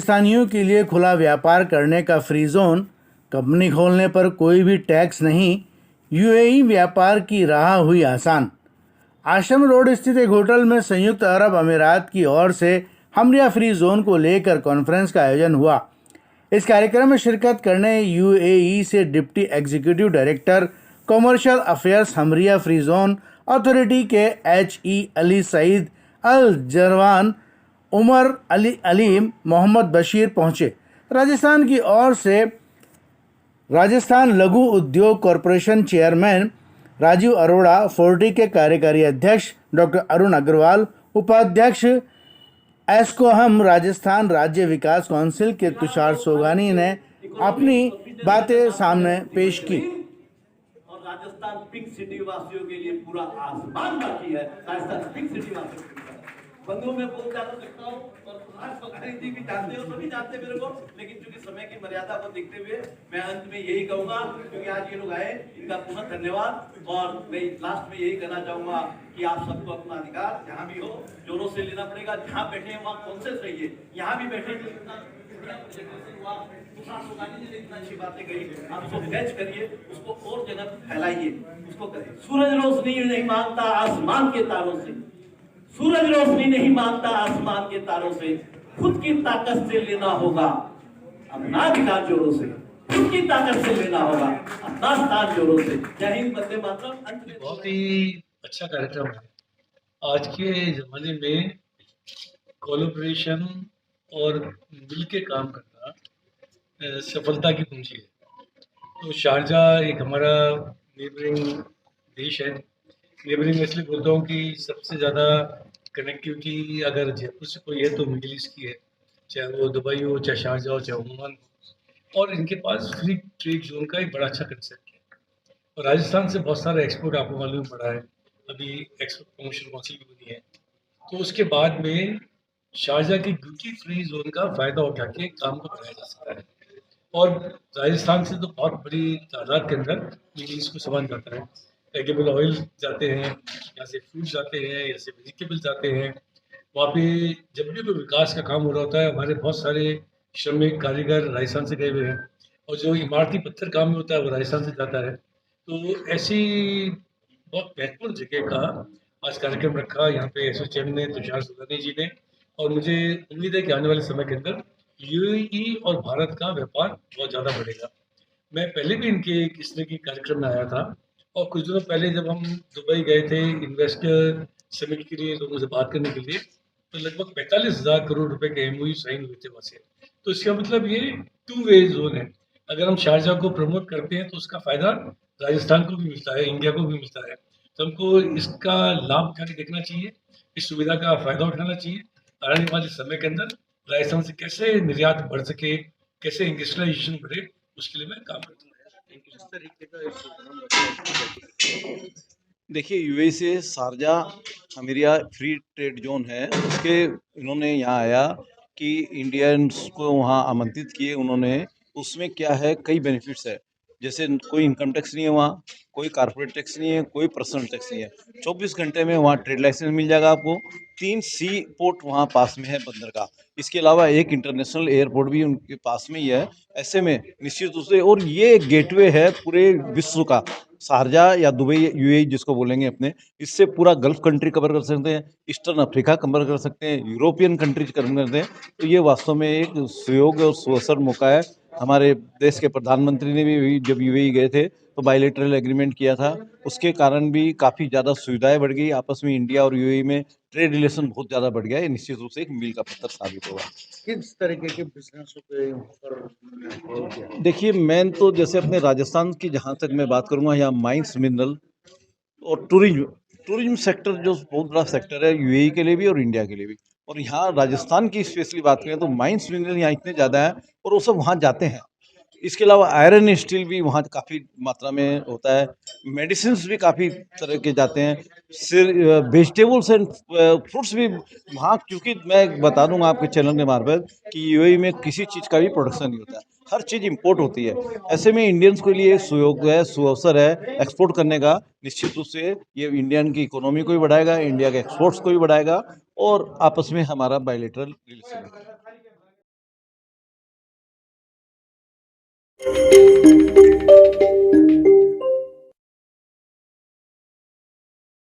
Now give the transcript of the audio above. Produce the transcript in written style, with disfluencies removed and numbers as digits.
राजस्थानियों के लिए खुला व्यापार करने का फ्री जोन, कंपनी खोलने पर कोई भी टैक्स नहीं, यूएई व्यापार की राह हुई आसान। आश्रम रोड स्थित एक होटल में संयुक्त अरब अमीरात की ओर से हमरिया फ्री जोन को लेकर कॉन्फ्रेंस का आयोजन हुआ। इस कार्यक्रम में शिरकत करने यूएई से deputy executive director commercial affairs Hamriyah free zone authority के HE Ali Saeed Al Jarwan, Umar Aleem, Mohammed Bashir पहुंचे। राजस्थान की ओर से Rajasthan Laghu Udyog corporation chairman Rajeev Arora, FORTI के कार्यकारी अध्यक्ष डॉक्टर अरुण अग्रवाल, उपाध्यक्ष एस्कोहम राजस्थान राज्य विकास काउंसिल के तुषार सोगानी ने अपनी बातें सामने पेश की। और राजस्थान पिंक सिटी वासियों के लिए पूरा आसमान बाकी है। राजस्थान पिंक सिटी वासियों बंधुओं में बोल जाना सकता हूँ और तुम्हारी जी भी जानते हो, सभी जानते मेरे को, लेकिन चूंकि समय की मर्यादा को देखते हुए मैं अंत में यही कहूंगा, क्योंकि आज ये लोग आए, इनका पुनः धन्यवाद। और मैं लास्ट में यही कहना चाहूंगा कि आप सबको अपना अधिकार जहाँ भी हो जोरों से लेना पड़ेगा। जहाँ बैठे हैं वहाँ कॉन्शियस रहिए। यहाँ भी बैठे तो इतना इतना अच्छी बातें कही, आप उसको कैच करिए, उसको और जगह फैलाइए, उसको करिए। सूरज रोशनी नहीं मांगता आसमान के तारों से, सूरज रोशनी नहीं मांगता आसमान के तारों से, खुद की ताकत से लेना होगा अपना अधिकार जोरों से, खुद की ताकत से लेना होगा अपना स्थान जोरों से। जय हिंद, वंदे मातरम। बहुत ही अच्छा कार्यक्रम है। आज के जमाने में कोलैबोरेशन और मिलके काम करना सफलता की कुंजी है। तो शारजाह एक हमारा नेबरिंग देश है। नेबरिंग इसलिए बोलता हूँ कि सबसे ज़्यादा कनेक्टिविटी अगर जयपुर से कोई है तो मिडिल ईस्ट की है, चाहे वो दुबई हो, चाहे शारजाह हो, चाहे ओमान हो। और इनके पास फ्री ट्रेड जोन का एक बड़ा अच्छा कंसेप्ट है। और राजस्थान से बहुत सारा एक्सपोर्ट आपको मालूम पड़ा है, अभी एक्सपोर्ट प्रमोशन काउंसिल भी बनी है। तो उसके बाद में शारजाह की ड्यूटी फ्री जोन का फ़ायदा उठा के काम को बढ़ाया जा सकता है। और राजस्थान से तो बहुत बड़ी तादाद के अंदर मिडिल ईस्ट को सामान जाता है। एगेबल ऑयल जाते हैं, यहाँ से फ्रूट जाते हैं, यहाँ से वेजिटेबल जाते हैं। वहाँ पे जब भी कोई विकास का काम हो रहा होता है, हमारे बहुत सारे श्रमिक कारीगर राजस्थान से गए हुए हैं। और जो इमारती पत्थर काम में होता है वो राजस्थान से जाता है। तो ऐसी बहुत महत्वपूर्ण जगह का आज कार्यक्रम रखा यहाँ पे एसोचैम ने, तुषार सुगानी जी ने। और मुझे उम्मीद है कि आने वाले समय के अंदर यूएई और भारत का व्यापार बहुत ज़्यादा बढ़ेगा। मैं पहले भी इनके इस तरह के कार्यक्रम में आया था। और कुछ दिनों पहले जब हम दुबई गए थे इन्वेस्टर समिट के लिए लोगों से बात करने के लिए, तो लगभग 45,000 करोड़ रुपए के MOU साइन हुए थे वहाँ से। तो इसका मतलब ये टू वे जोन है। अगर हम शारजाह को प्रमोट करते हैं तो उसका फायदा राजस्थान को भी मिलता है, इंडिया को भी मिलता है। तो हमको इसका लाभ उठा के देखना चाहिए, इस सुविधा का फायदा उठाना चाहिए। आने वाले समय के अंदर राजस्थान से कैसे निर्यात बढ़ सके, कैसे इंडस्ट्रियलाइजेशन बढ़े, उसके लिए मैं काम करता हूँ। देखिए, यूएई से Sharjah Hamaria free trade zone है, उसके इन्होंने यहाँ आया कि इंडियंस को वहाँ आमंत्रित किए उन्होंने। उसमें क्या है, कई बेनिफिट्स है। जैसे कोई इनकम टैक्स नहीं है वहाँ, कोई कारपोरेट टैक्स नहीं है, कोई पर्सनल टैक्स नहीं है। 24 घंटे में वहाँ ट्रेड लाइसेंस मिल जाएगा आपको। 3 सी पोर्ट वहाँ पास में है बंदर का। इसके अलावा एक इंटरनेशनल एयरपोर्ट भी उनके पास में ही है। ऐसे में निश्चित रूप से, और ये गेटवे है पूरे विश्व का, शारजाह या दुबई यूएई जिसको बोलेंगे अपने, इससे पूरा गल्फ कंट्री कवर कर सकते हैं, ईस्टर्न अफ्रीका कवर कर सकते हैं, यूरोपियन कंट्रीज कवर करते हैं। तो ये वास्तव में एक सुयोग और सुअवसर मौका है। हमारे देश के प्रधानमंत्री ने भी जब यूएई गए थे तो बायलैटरल एग्रीमेंट किया था, उसके कारण भी काफ़ी ज़्यादा सुविधाएं बढ़ गई आपस में। इंडिया और यूएई में ट्रेड रिलेशन बहुत ज़्यादा बढ़ गया है। निश्चित रूप से एक मील का पत्थर साबित होगा। किस तरीके के बिजनेस पे देखिए, मैं तो जैसे अपने राजस्थान की जहाँ तक मैं बात करूँगा, यहाँ माइंस, मिनरल और टूरिज्म टूरिज्म सेक्टर जो बहुत बड़ा सेक्टर है यूएई के लिए भी और इंडिया के लिए भी। और यहाँ राजस्थान की स्पेशली बात करें तो माइंस मिनरल यहाँ इतने ज़्यादा है और वो सब वहाँ जाते हैं। इसके अलावा आयरन स्टील भी वहाँ काफ़ी मात्रा में होता है। मेडिसिन्स भी काफ़ी तरह के जाते हैं। सिर वेजिटेबल्स एंड फ्रूट्स भी वहाँ, क्योंकि मैं बता दूंगा आपके चैनल के मार्फत कि यूएई में किसी चीज़ का भी प्रोडक्शन नहीं होता है, हर चीज़ इंपोर्ट होती है। ऐसे में इंडियंस के लिए सुयोग है, सुअवसर है एक्सपोर्ट करने का। निश्चित रूप से ये इंडियन की इकोनॉमी को भी बढ़ाएगा, इंडिया के एक्सपोर्ट्स को भी बढ़ाएगा और आपस में हमारा बायलैटरल रिलेशन है।